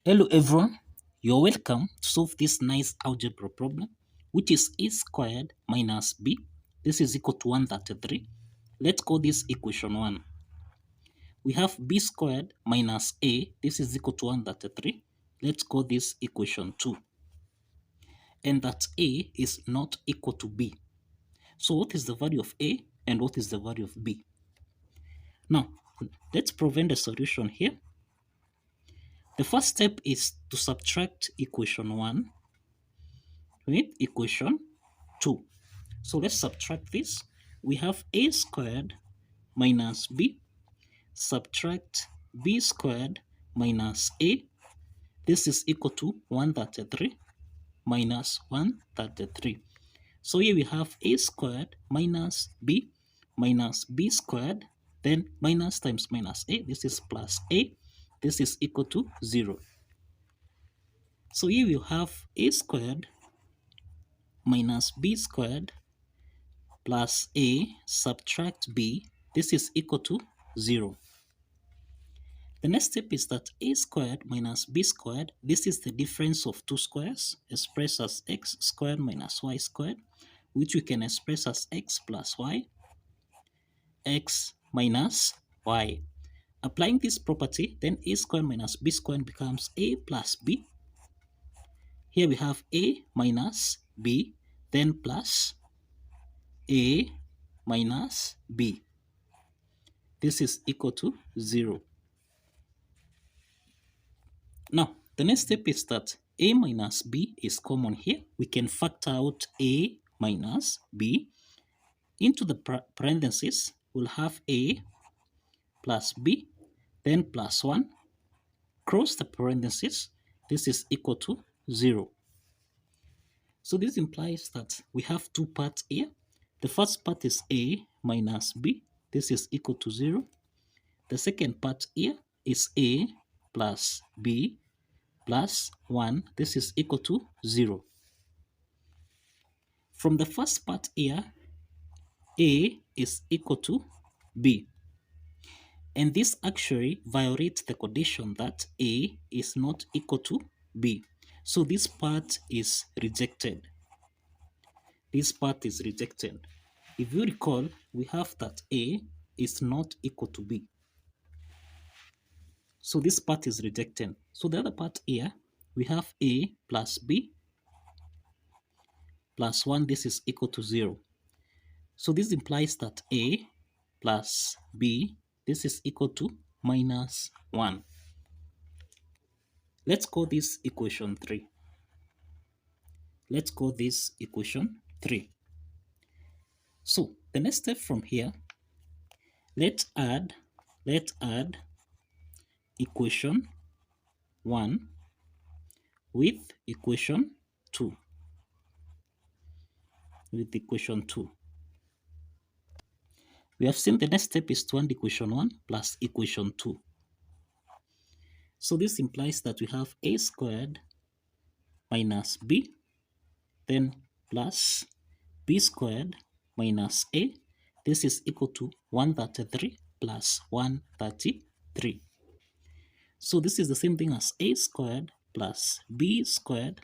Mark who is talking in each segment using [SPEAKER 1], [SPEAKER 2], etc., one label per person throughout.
[SPEAKER 1] Hello everyone, you're welcome to solve this nice algebra problem, which is a squared minus b. This is equal to 133. Let's call this equation 1. We have b squared minus a. This is equal to 133. Let's call this equation 2. And that a is not equal to b. So what is the value of a and what is the value of b? Now, let's prevent the solution here. The first step is to subtract equation 1 with equation 2. So let's subtract this. We have a squared minus b. Subtract b squared minus a. This is equal to 133 minus 133. So here we have a squared minus b squared, then minus times minus a. This is plus a. This is equal to 0. So here we have a squared minus b squared plus a subtract b. This is equal to 0. The next step is that a squared minus b squared, this is the difference of two squares expressed as x squared minus y squared, which we can express as x plus y, x minus y. Applying this property, then a squared minus b squared becomes a plus b. Here we have a minus b, then plus a minus b. This is equal to 0. Now, the next step is that a minus b is common here. We can factor out a minus b. Into the parentheses, we'll have a plus b, then plus 1. Cross the parentheses. This is equal to 0. So this implies that we have two parts here. The first part is a minus b. This is equal to 0. The second part here is a plus b plus 1. This is equal to 0. From the first part here, a is equal to b. And this actually violates the condition that a is not equal to b. So this part is rejected. This part is rejected. If you recall, we have that a is not equal to b. So this part is rejected. So the other part here, we have a plus b plus 1. This is equal to 0. So this implies that a plus b, this is equal to minus 1. Let's call this equation 3. Let's call this equation 3. So the next step from here, let's add equation 1 with equation 2. With equation 2. We have seen the next step is to add equation 1 plus equation 2. So this implies that we have a squared minus b, then plus b squared minus a. This is equal to 133 plus 133. So this is the same thing as a squared plus b squared,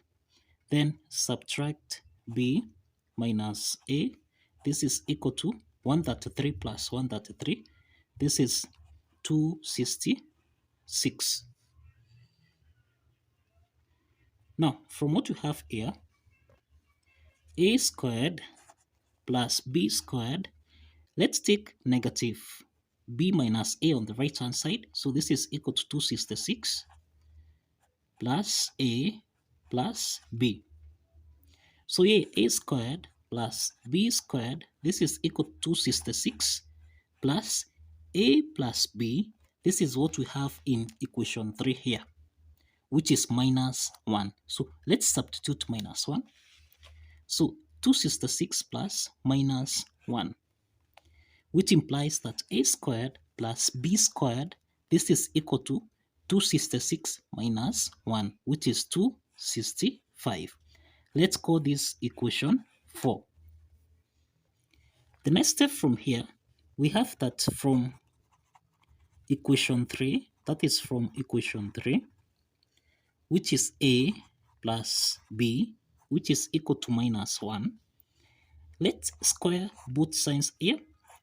[SPEAKER 1] then subtract b minus a. This is equal to 133 plus 133. This is 266. Now, from what you have here, a squared plus b squared, let's take negative b minus a on the right hand side. So this is equal to 266 plus a plus b. So here a squared plus b squared, this is equal to 266 plus a plus b. This is what we have in equation 3 here, which is minus 1. So let's substitute minus 1. So 266 plus minus 1, which implies that a squared plus b squared, this is equal to 266 minus 1, which is 265. Let's call this equation 4. The next step from here, we have that from equation 3, that is from equation 3, which is a plus b, which is equal to minus 1. Let's square both signs here.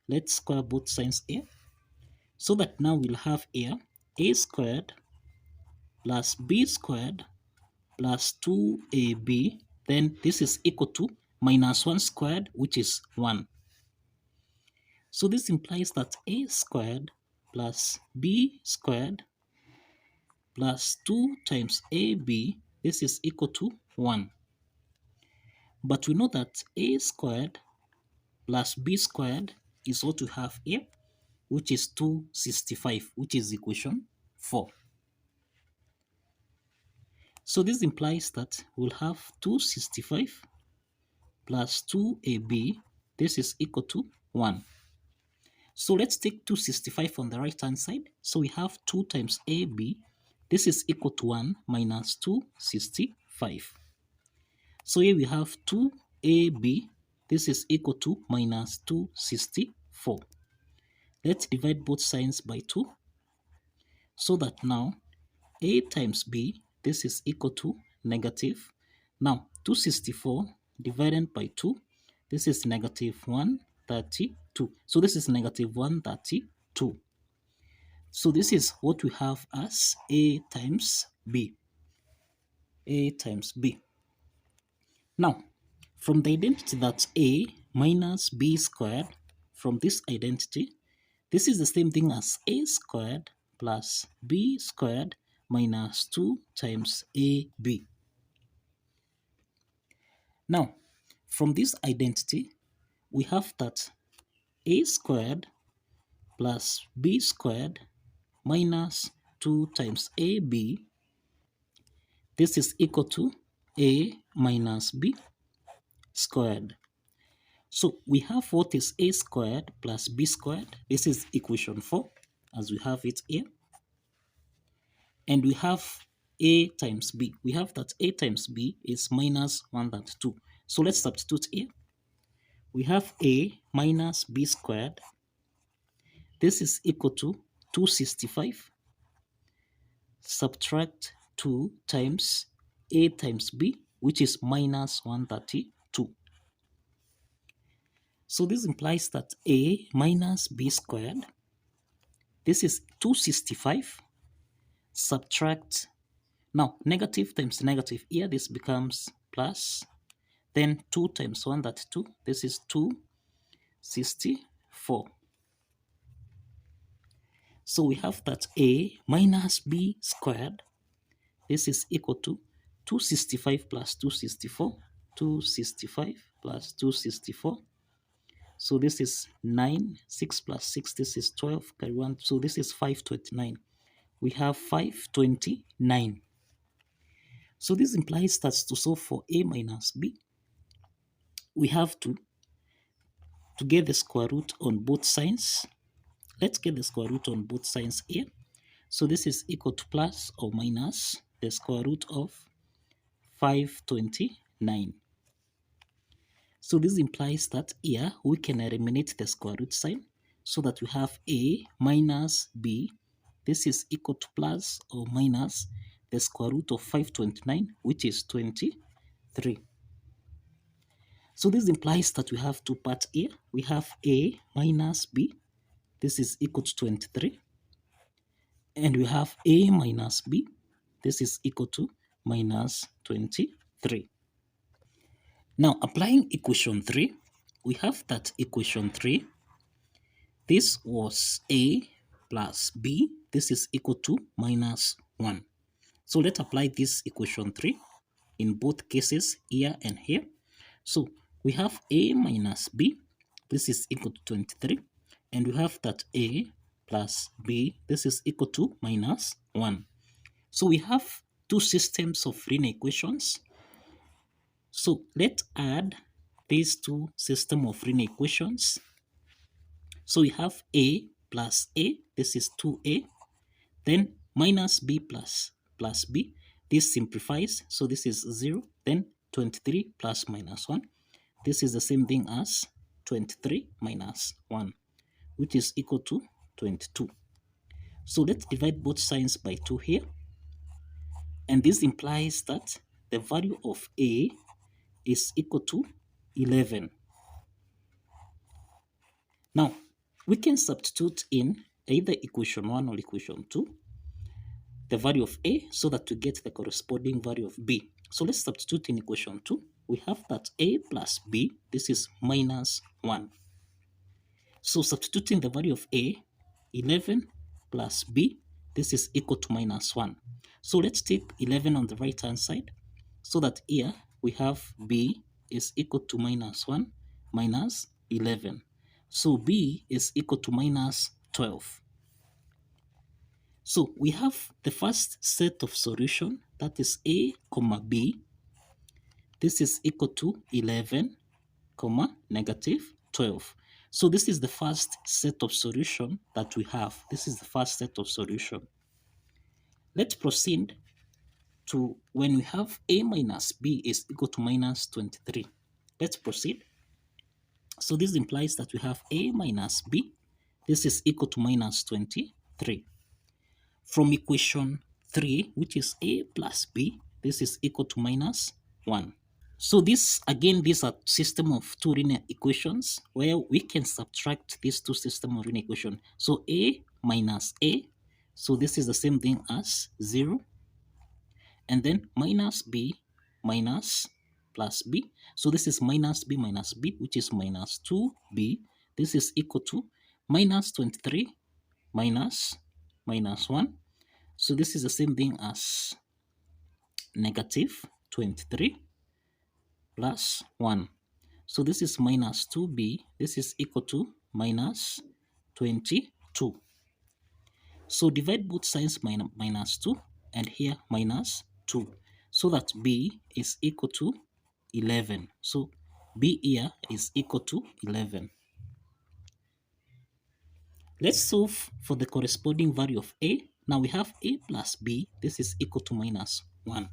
[SPEAKER 1] Let's square both signs here. So that now we'll have here a squared plus b squared plus 2ab. Then this is equal to minus 1 squared, which is 1. So this implies that a squared plus b squared plus 2 times ab, this is equal to 1. But we know that a squared plus b squared is what we have here, which is 265, which is equation 4. So this implies that we'll have 265 plus 2ab, this is equal to 1. So let's take 265 on the right hand side. So we have 2 times ab, this is equal to 1 minus 265. So here we have 2ab, this is equal to minus 264. Let's divide both signs by 2, so that now a times b, this is equal to negative. Now 264 divided by 2, this is negative 132. So this is negative 132. So this is what we have as a times b. A times b. Now, from the identity that a minus b squared, from this identity, this is the same thing as a squared plus b squared minus 2 times ab. Now, from this identity, we have that a squared plus b squared minus 2 times ab, this is equal to a minus b squared. So we have what is a squared plus b squared. This is equation 4, as we have it here. And we have a times b. We have that a times b is minus 132. So let's substitute here. We have a minus b squared. This is equal to 265. Subtract 2 times a times b, which is minus 132. So this implies that a minus b squared, this is 265, subtract, now negative times negative, here this becomes plus, then 2 times 132, this is 264. So we have that a minus b squared, this is equal to 265 plus 264, 265 plus 264. So this is 9, 6 plus 6, this is 12, carry 1. So this is 529. We have 529. So this implies that to solve for a minus b, we have to get the square root on both sides. Let's get the square root on both sides here. So this is equal to plus or minus the square root of 529. So this implies that here we can eliminate the square root sign, so that we have a minus b. This is equal to plus or minus the square root of 529, which is 23. So this implies that we have two parts here. We have a minus b. This is equal to 23. And we have a minus b. This is equal to minus 23. Now, applying equation 3, we have that equation 3, this was a plus b, this is equal to minus 1. So let's apply this equation 3 in both cases, here and here. So we have a minus b, this is equal to 23, and we have that a plus b, this is equal to minus 1. So we have two systems of linear equations. So let's add these two systems of linear equations. So we have a plus a, this is 2a, then minus b plus b, this simplifies, so this is 0, then 23 plus minus 1, this is the same thing as 23 minus 1, which is equal to 22. So let's divide both signs by 2 here. And this implies that the value of A is equal to 11. Now, we can substitute in either equation 1 or equation 2 the value of A so that we get the corresponding value of B. So let's substitute in equation 2. We have that A plus B, this is minus 1. So substituting the value of A, 11 plus B, this is equal to minus 1. So let's take 11 on the right hand side so that here we have B is equal to minus 1 minus 11. So B is equal to minus 12. So we have the first set of solution, that is A comma B. This is equal to 11 comma negative 12. So this is the first set of solution that we have. This is the first set of solution. Let's proceed to when we have A minus B is equal to minus 23. Let's proceed. So this implies that we have A minus B. This is equal to minus 23. From equation 3, which is A plus B, this is equal to minus 1. So this, again, these are system of two linear equations where we can subtract these two system of linear equations. So A minus A, so this is the same thing as 0. And then minus B minus plus B. So this is minus B minus B, which is minus 2B. This is equal to minus 23 minus 1. So this is the same thing as negative 23 plus 1. So this is minus 2b. This is equal to minus 22. So divide both sides minus 2 and here minus 2. So that b is equal to 11. So b here is equal to 11. Let's solve for the corresponding value of a. Now we have a plus b. This is equal to minus 1.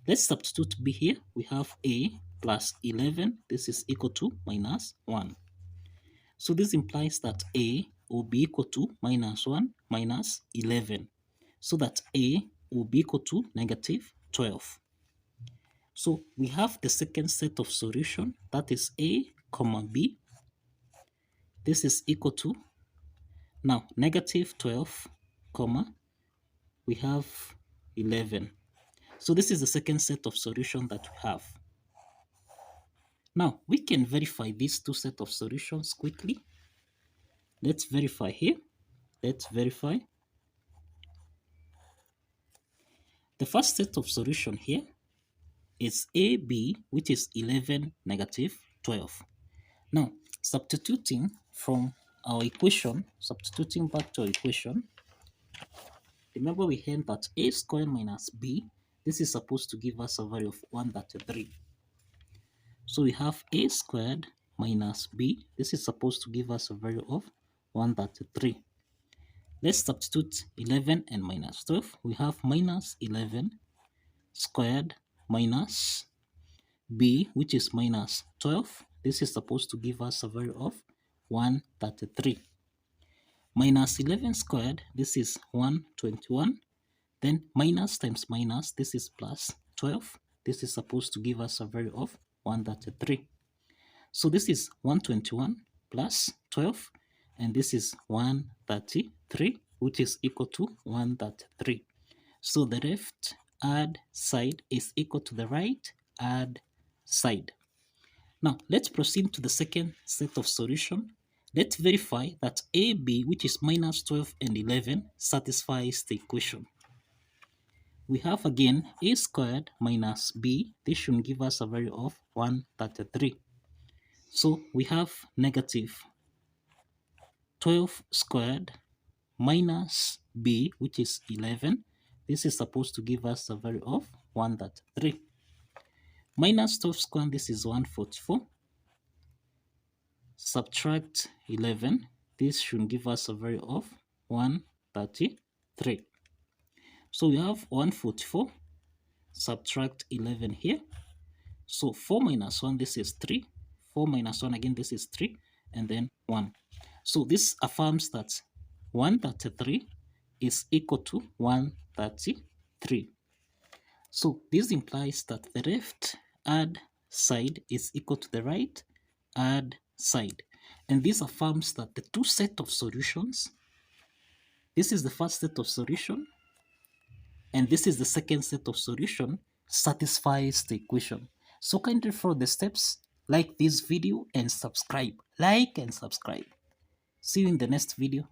[SPEAKER 1] Let's substitute b here. We have a plus 11. This is equal to minus 1. So this implies that a will be equal to minus 1 minus 11. So that a will be equal to negative 12. So we have the second set of solution, that is a comma b. This is equal to, now, negative 12 comma, we have 11. So this is the second set of solution that we have. Now, we can verify these two sets of solutions quickly. Let's verify here. Let's verify. The first set of solution here is AB, which is 11, negative 12. Now, substituting from our equation, substituting back to our equation, remember we had that A squared minus B, this is supposed to give us a value of 133. So we have A squared minus B, this is supposed to give us a value of 133. Let's substitute 11 and minus 12. We have minus 11 squared minus b, which is minus 12. This is supposed to give us a value of 133. Minus 11 squared, this is 121. Then minus times minus, this is plus 12. This is supposed to give us a value of 133. So this is 121 plus 12. And this is 133, which is equal to 133. So the left hand side is equal to the right hand side. Now, let's proceed to the second set of solution. Let's verify that AB, which is minus 12 and 11, satisfies the equation. We have again A squared minus B. This should give us a value of 133. So we have negative 12 squared minus b, which is 11. This is supposed to give us a value of 133. Minus 12 squared, this is 144. Subtract 11. This should give us a value of 133. So we have 144. Subtract 11 here. So 4 minus 1, this is 3. 4 minus 1, again, this is 3. And then 1. So this affirms that 133 is equal to 133. So this implies that the left add side is equal to the right add side. And this affirms that the two set of solutions, this is the first set of solution, and this is the second set of solution, satisfies the equation. So kindly follow the steps, like this video and subscribe. Like and subscribe. See you in the next video.